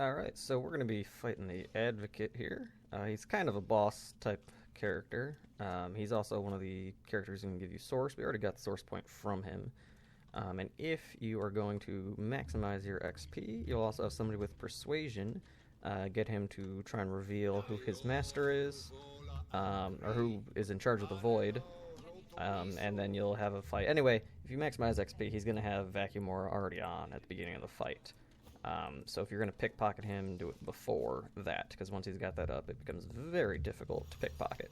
Alright, so we're going to be fighting the Advocate here. He's kind of a boss type character. He's also one of the characters who can give you source. We already got the source point from him. And if you are going to maximize your XP, you'll also have somebody with Persuasion. Get him to try and reveal who his master is, or who is in charge of the Void. And then you'll have a fight. Anyway, if you maximize XP, he's going to have Vacuum Aura already on at the beginning of the fight. So if you're going to pickpocket him, do it before that, because once he's got that up, it becomes very difficult to pickpocket.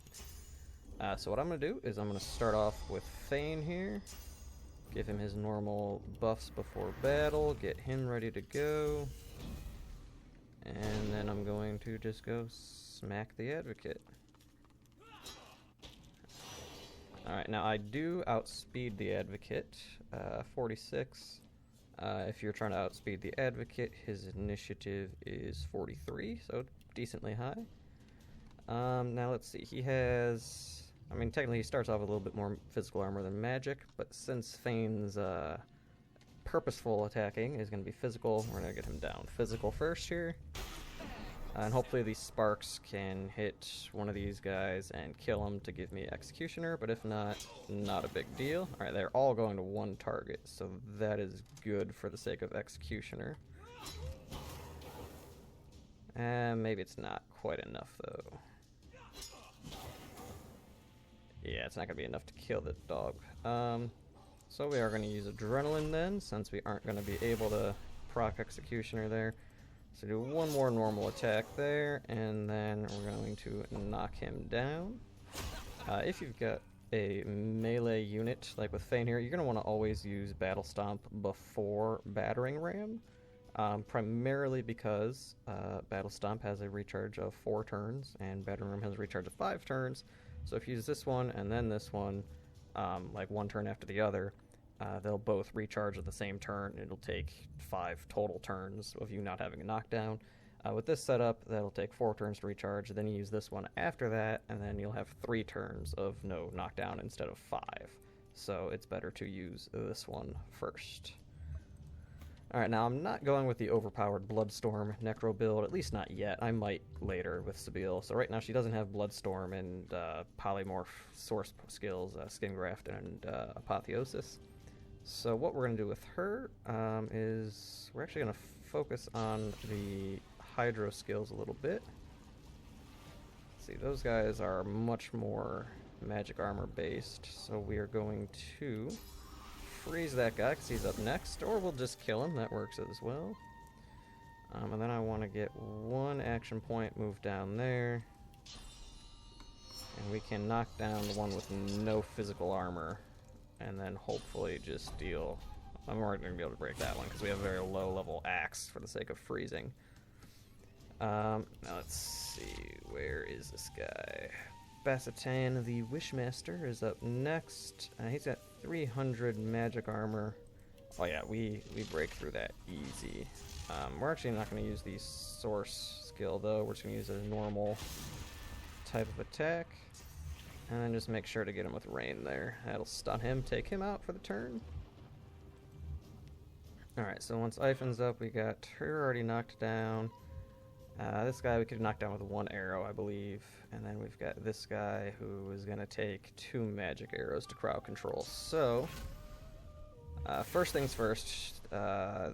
So what I'm going to do is I'm going to start off with Thane here, give him his normal buffs before battle, get him ready to go, and then I'm going to just go smack the Advocate. Alright, now I do outspeed the Advocate, 46. If you're trying to outspeed the Advocate, his initiative is 43, so decently high. Now let's see, he has... I mean, technically he starts off with a little bit more physical armor than magic, but since Thane's purposeful attacking is going to be physical, we're going to get him down. Physical first here. And hopefully these sparks can hit one of these guys and kill him to give me Executioner, but if not, not a big deal. Alright, they're all going to one target, so that is good for the sake of Executioner. And maybe it's not quite enough, though. Yeah, it's not going to be enough to kill the dog. So we are going to use Adrenaline then, since we aren't going to be able to proc Executioner there. So do one more normal attack there, and then we're going to knock him down. If you've got a melee unit, like with Thane here, you're going to want to always use Battle Stomp before Battering Ram. Primarily because Battle Stomp has a recharge of 4 turns, and Battering Ram has a recharge of 5 turns. So if you use this one and then this one, like one turn after the other, they'll both recharge at the same turn. It'll take 5 total turns of you not having a knockdown. With this setup, that'll take 4 turns to recharge. Then you use this one after that, and then you'll have 3 turns of no knockdown instead of 5. So it's better to use this one first. Alright, now I'm not going with the overpowered Bloodstorm Necro build, at least not yet. I might later with Sebille. So right now she doesn't have Bloodstorm and Polymorph source skills, Skin Graft and Apotheosis. So what we're going to do with her is we're actually going to focus on the Hydro skills a little bit. Let's see, those guys are much more magic armor based, so we are going to freeze that guy because he's up next, or we'll just kill him, that works as well. And then I want to get 1 action point, move down there, and we can knock down the one with no physical armor. And then hopefully just deal... I'm already going to be able to break that one because we have a very low level axe for the sake of freezing. Now let's see, where is this guy? Bassetan the Wishmaster is up next. He's got 300 magic armor. Oh yeah, we break through that easy. We're actually not going to use the source skill though. We're just going to use a normal type of attack. And then just make sure to get him with rain there. That'll stun him, take him out for the turn. Alright, so once Ifan's up, we got her already knocked down. This guy we could knock down with 1 arrow, I believe. And then we've got this guy who is going to take 2 magic arrows to crowd control. So, first things first. Well,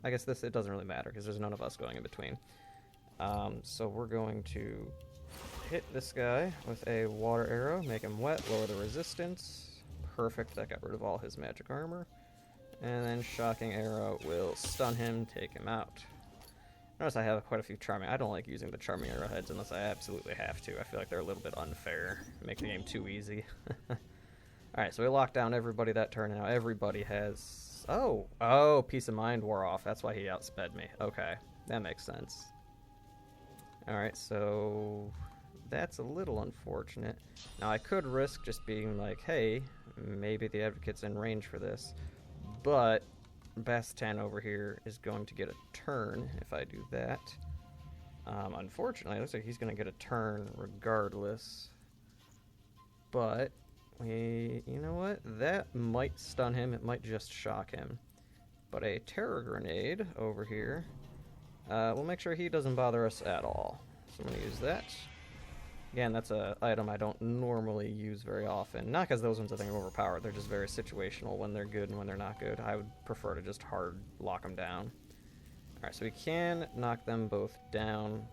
I guess it doesn't really matter because there's none of us going in between. So we're going to hit this guy with a water arrow, make him wet, lower the resistance. Perfect, that got rid of all his magic armor. And then shocking arrow will stun him, take him out. Notice I have quite a few charming. I don't like using the charming arrowheads unless I absolutely have to. I feel like they're a little bit unfair, make the game too easy. Alright, so we locked down everybody that turn. Now everybody has... Oh, Peace of Mind wore off. That's why he outsped me. Okay, that makes sense. Alright, so... that's a little unfortunate. Now I could risk just being like, hey, maybe the Advocate's in range for this, but Bassetan over here is going to get a turn if I do that. Unfortunately, it looks like he's going to get a turn regardless, but you know what? That might stun him. It might just shock him. But a terror grenade over here will make sure he doesn't bother us at all. So I'm going to use that. Again, that's an item I don't normally use very often. Not because those ones I think are overpowered. They're just very situational when they're good and when they're not good. I would prefer to just hard lock them down. Alright, so we can knock them both down.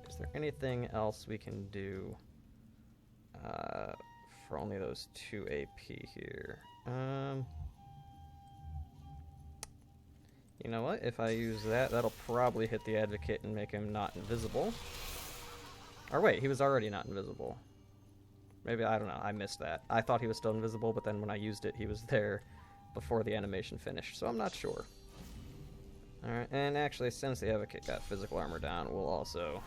Is there anything else we can do for only those 2 AP here? You know what? If I use that, that'll probably hit the Advocate and make him not invisible. Or wait, he was already not invisible. Maybe, I don't know, I missed that. I thought he was still invisible, but then when I used it, he was there before the animation finished, so I'm not sure. Alright, and actually, since the Advocate got physical armor down, we'll also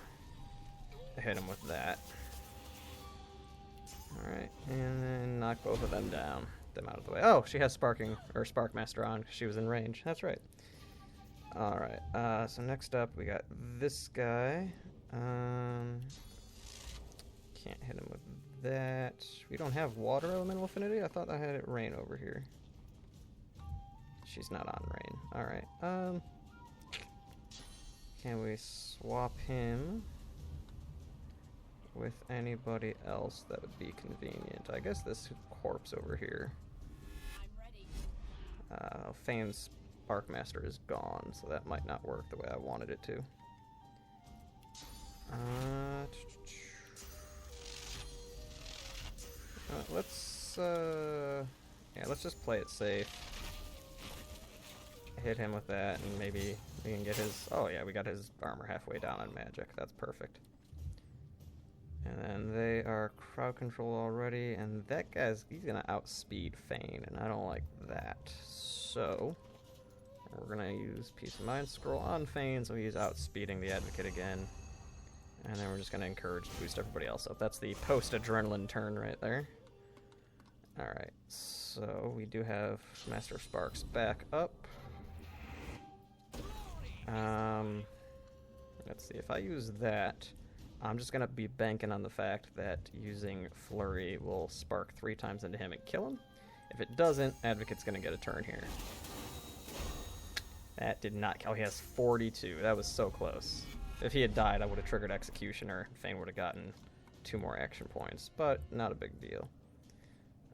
hit him with that. Alright, and then knock both of them down. Them out of the way. Oh, she has Sparking, or Spark Master on, because she was in range. That's right. Alright, so next up, we got this guy. Can't hit him with that. We don't have water elemental affinity? I thought I had it rain over here. She's not on rain. Alright, can we swap him with anybody else that would be convenient? I guess this corpse over here. Fane's Sparkmaster is gone, so that might not work the way I wanted it to. Let's just play it safe. Hit him with that, and maybe we can get his... Oh yeah, we got his armor halfway down on magic. That's perfect. And then they are crowd control already, and that he's gonna outspeed Fane, and I don't like that. So we're gonna use Peace of Mind Scroll on Fane, so he's outspeeding the Advocate again. And then we're just going to encourage to boost everybody else up. That's the post-adrenaline turn right there. Alright, so we do have Master of Sparks back up. Let's see, if I use that, I'm just going to be banking on the fact that using Flurry will spark 3 times into him and kill him. If it doesn't, Advocate's going to get a turn here. That did not kill. He has 42. That was so close. If he had died, I would have triggered Executioner. Fane would have gotten 2 more action points, but not a big deal.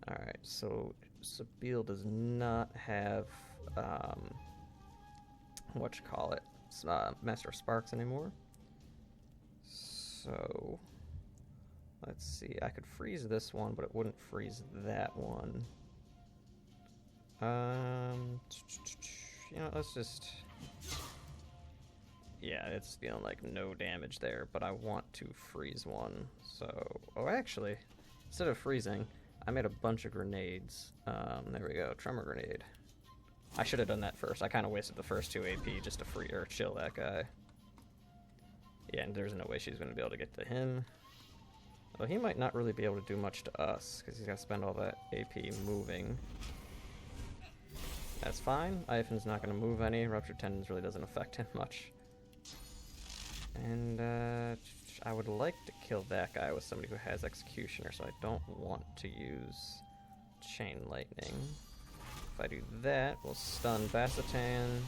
Alright, so Sabeel does not have, Master of Sparks anymore. So, let's see. I could freeze this one, but it wouldn't freeze that one. You know, let's just... Yeah, it's dealing like no damage there, but I want to freeze one. So, oh, actually, instead of freezing, I made a bunch of grenades. There we go, Tremor Grenade. I should have done that first. I kind of wasted the first 2 AP just to free or chill that guy. Yeah, and there's no way she's going to be able to get to him. Well, he might not really be able to do much to us because he's got to spend all that AP moving. That's fine. Ivan's not going to move any. Ruptured Tendons really doesn't affect him much. And I would like to kill that guy with somebody who has Executioner, so I don't want to use Chain Lightning. If I do that, we'll stun Bassetan.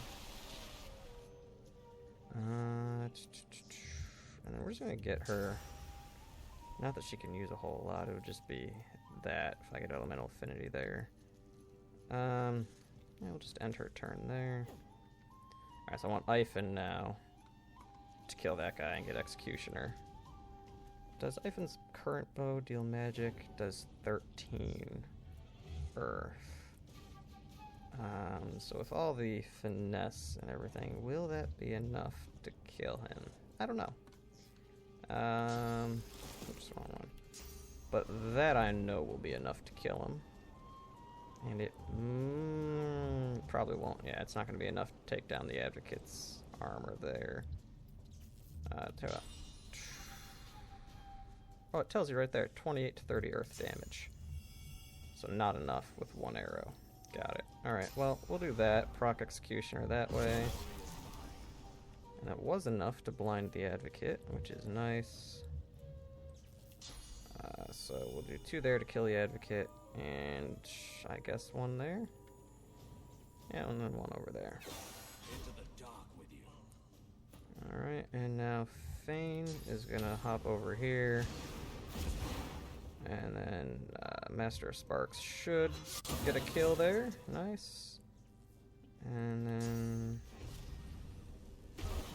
And then we're just going to get her... Not that she can use a whole lot, it would just be that if I get Elemental Affinity there. Yeah, we'll just end her turn there. Alright, so I want Ivan now to kill that guy and get Executioner. Does Ivan's current bow deal magic? Does 13 Earth. So with all the finesse and everything, will that be enough to kill him? I don't know. Oops, wrong one. But that I know will be enough to kill him. And it probably won't. Yeah, it's not going to be enough to take down the Advocate's armor there. Oh, it tells you right there, 28 to 30 earth damage. So not enough with 1 arrow. Got it. Alright, well, we'll do that. Proc Executioner that way. And that was enough to blind the Advocate, which is nice. So we'll do 2 there to kill the Advocate, and I guess 1 there. Yeah, and then one over there. Into the dark with you. Alright, and now Fane is gonna hop over here. And then Master of Sparks should get a kill there. Nice. And then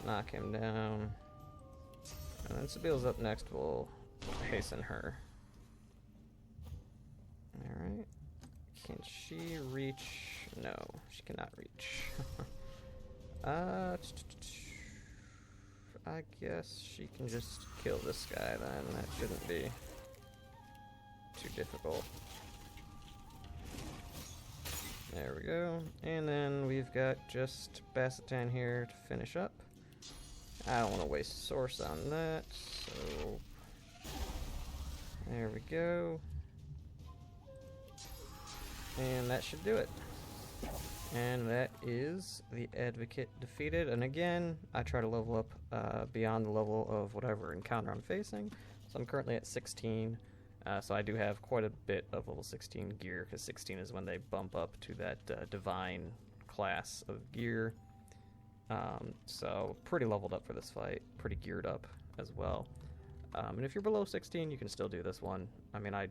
knock him down. And then Sabile's up next. We'll hasten her. Alright. Can she reach? No, she cannot reach. I guess she can just kill this guy then. That shouldn't be too difficult. There we go. And then we've got just Bassetan here to finish up. I don't want to waste source on that, so there we go. And that should do it. And that is the Advocate defeated. And again, I try to level up beyond the level of whatever encounter I'm facing. So I'm currently at 16. So I do have quite a bit of level 16 gear, because 16 is when they bump up to that divine class of gear. So pretty leveled up for this fight, pretty geared up as well. And if you're below 16, you can still do this one. I mean, I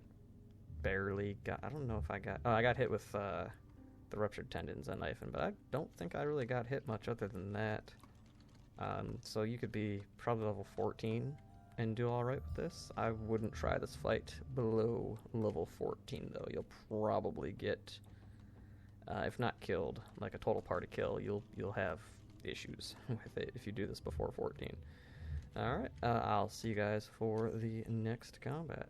barely got, I don't know if I got, I got hit with the ruptured tendons and knifing, but I don't think I really got hit much other than that. So you could be probably level 14 and do alright with this. I wouldn't try this fight below level 14 though. You'll probably get, if not killed, like a total party kill, you'll have issues with it if you do this before 14. Alright, I'll see you guys for the next combat.